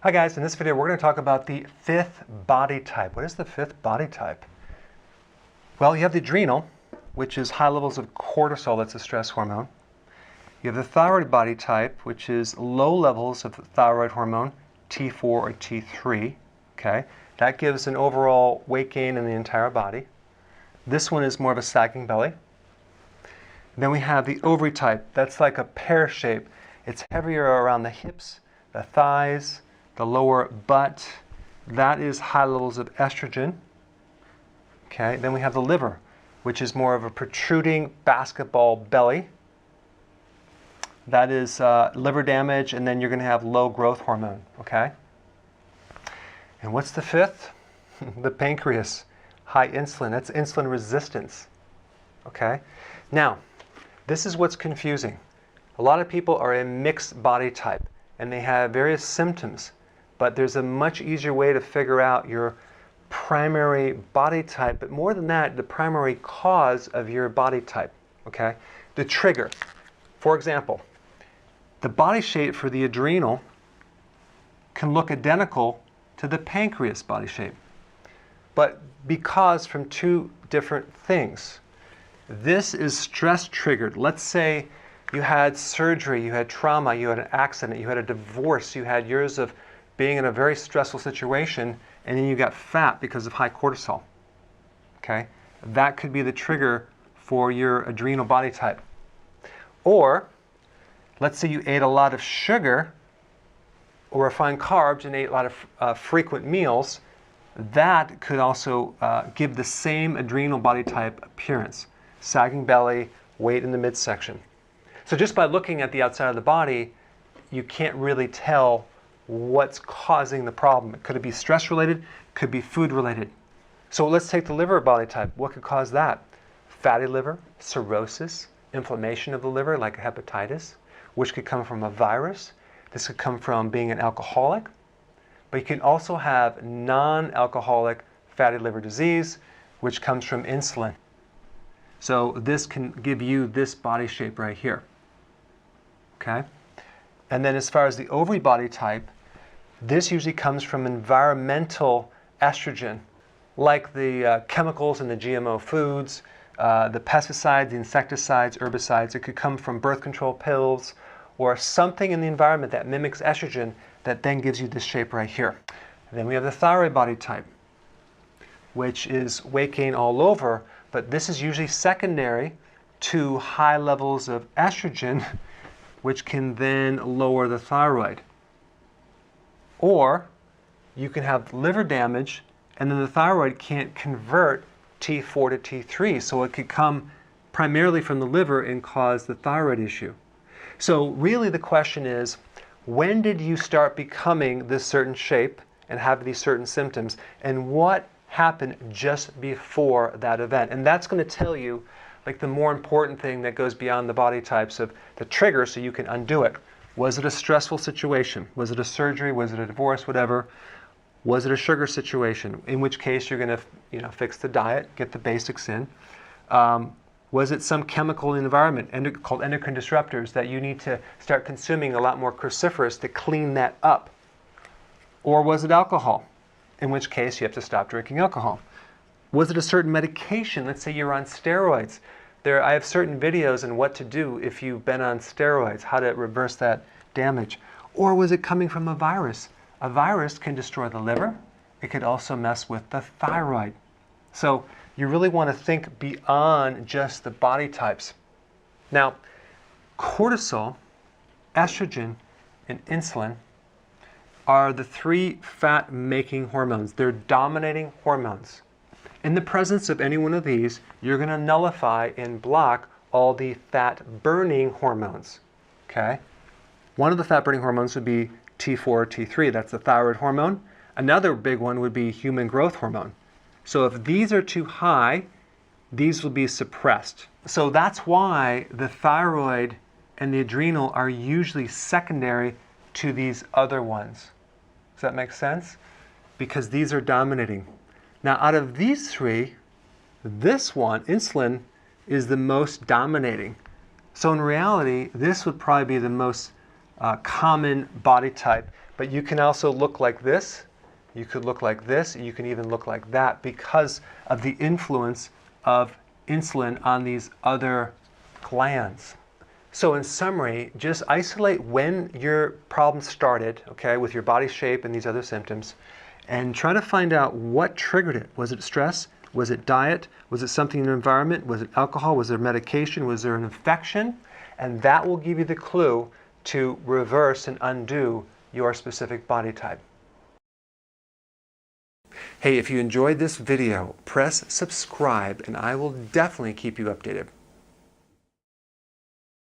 Hi guys, in this video we're going to talk about the fifth body type. What is the fifth body type? Well, you have the adrenal, which is high levels of cortisol, that's a stress hormone. You have the thyroid body type, which is low levels of the thyroid hormone, T4 or T3. Okay, that gives an overall weight gain in the entire body. This one is more of a sagging belly. Then we have the ovary type. That's like a pear shape. It's heavier around the hips, the thighs, the lower butt. That is high levels of estrogen. Okay, then we have the liver, which is more of a protruding basketball belly. That is liver damage, and then you're going to have low growth hormone. Okay, and what's the fifth? The pancreas, high insulin. That's insulin resistance. Okay, now this is what's confusing. A lot of people are a mixed body type, and they have various symptoms. But there's a much easier way to figure out your primary body type, but more than that, the primary cause of your body type, okay? The trigger. For example, the body shape for the adrenal can look identical to the pancreas body shape, but because from two different things. This is stress triggered. Let's say you had surgery, you had trauma, you had an accident, you had a divorce, you had years of being in a very stressful situation, and then you got fat because of high cortisol. Okay, that could be the trigger for your adrenal body type. Or let's say you ate a lot of sugar or refined carbs and ate a lot of frequent meals. That could also give the same adrenal body type appearance: sagging belly, weight in the midsection. So just by looking at the outside of the body, you can't really tell what's causing the problem. Could it be stress related? Could be food related. So let's take the liver body type. What could cause that? Fatty liver, cirrhosis, inflammation of the liver like hepatitis, which could come from a virus. This could come from being an alcoholic. But you can also have non-alcoholic fatty liver disease, which comes from insulin. So this can give you this body shape right here. Okay? And then as far as the ovary body type, this usually comes from environmental estrogen, like the chemicals in the GMO foods, the pesticides, the insecticides, herbicides. It could come from birth control pills or something in the environment that mimics estrogen that then gives you this shape right here. And then we have the thyroid body type, which is weight gain all over, but this is usually secondary to high levels of estrogen, which can then lower the thyroid. Or you can have liver damage, and then the thyroid can't convert T4 to T3, so it could come primarily from the liver and cause the thyroid issue. So really the question is, when did you start becoming this certain shape and have these certain symptoms, and what happened just before that event? And that's going to tell you like the more important thing that goes beyond the body types of the trigger, so you can undo it. Was it a stressful situation? Was it a surgery? Was it a divorce? Whatever. Was it a sugar situation? In which case you're going to fix the diet, get the basics in. Was it some chemical environment called endocrine disruptors that you need to start consuming a lot more cruciferous to clean that up? Or was it alcohol? In which case you have to stop drinking alcohol. Was it a certain medication? Let's say you're on steroids. I have certain videos on what to do if you've been on steroids, how to reverse that damage. Or was it coming from a virus? A virus can destroy the liver. It could also mess with the thyroid. So you really want to think beyond just the body types. Now, cortisol, estrogen, and insulin are the three fat-making hormones. They're dominating hormones. In the presence of any one of these, you're going to nullify and block all the fat-burning hormones. Okay? One of the fat-burning hormones would be T4 or T3. That's the thyroid hormone. Another big one would be human growth hormone. So if these are too high, these will be suppressed. So that's why the thyroid and the adrenal are usually secondary to these other ones. Does that make sense? Because these are dominating. Now, out of these three, this one, insulin, is the most dominating. So in reality, this would probably be the most common body type. But you can also look like this, you could look like this, you can even look like that because of the influence of insulin on these other glands. So in summary, just isolate when your problem started, okay, with your body shape and these other symptoms, and try to find out what triggered it. Was it stress? Was it diet? Was it something in the environment? Was it alcohol? Was there medication? Was there an infection? And that will give you the clue to reverse and undo your specific body type. Hey, if you enjoyed this video, press subscribe and I will definitely keep you updated.